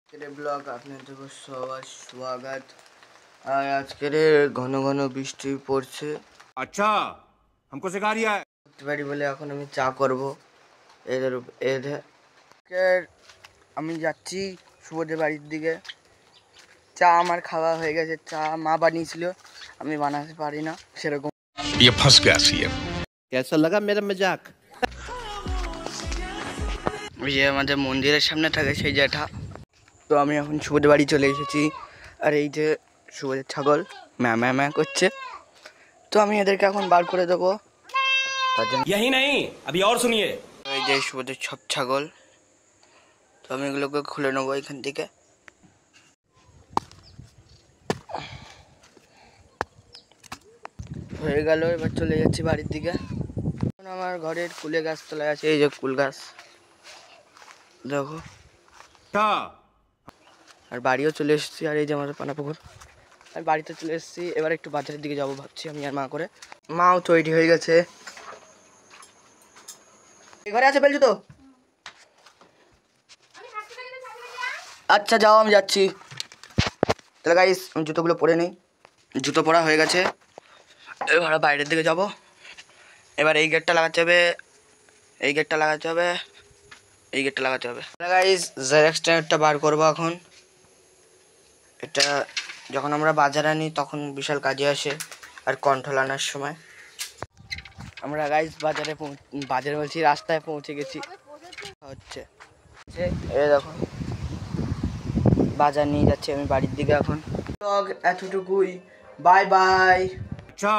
Blog আপনাদের সবার স্বাগত। আর আজকের ঘন ঘন বৃষ্টি পড়ছে। আচ্ছা हमको सिखा रिया है পারি বলে এখন আমি চা করব। এদের আমি যাচ্ছি শুভদের বাড়ির দিকে। চা আমার খাওয়া হয়ে গেছে। চা মা বানিয়েছিল, আমি বানাতে পারি না সেরকম। ये फंस गया सीएम। कैसा लगा मेरा मजाक? ওই যে আমাদের মন্দিরের সামনে থাকে সেই জ্যাঠা। তো আমি এখন শুভদের বাড়ি চলে এসেছি। আর এই যে শুভদের ছাগল ম্যা ম্যা ম্যা করছে। তো আমি এদেরকে এখন বার করে দেবো। यही नहीं अभी और सुनिए। এই যে শুভদের সব ছাগল। তো আমি এগুলোকে খুলে নেবো এখান থেকে। হয়ে গেল, এবার চলে যাচ্ছি বাড়ির দিকে। এখন আমার ঘরের কুলে গাছ তলায় আছে, এই যে কুল গাছ দেখো। আর বাড়িও চলে এসেছি। আর এই যে আমাদের পানা পুকুর। আর বাড়িতে চলে এসেছি। এবার একটু বাজারের দিকে যাবো ভাবছি আমি আর মা করে। মাও তৈরি হয়ে গেছে। এই ঘরে আছে ফেলছো তো? আচ্ছা যাও, আমি যাচ্ছি। তাহলে গাইস আমি জুতোগুলো পরে নিই। জুতো পরা হয়ে গেছে। এবার বাইরের দিকে যাব। এবার এই গেটটা লাগাতে হবে, এই গেটটা লাগাতে হবে, এই গেটটা লাগাতে হবে। গাইস জেরক্স টায়ারটা বার করবো এখন। এটা যখন আমরা বাজারে আনি তখন বিশাল কাজে আসে। আর কন্ট্রোল আনার সময় আমরা গাইস বাজারে বলছি রাস্তায় পৌঁছে গেছি। হচ্ছে এই দেখো বাজার নিয়ে যাচ্ছি আমি বাড়ির দিকে এখন। এতটুকুই, বাই বাই। अच्छा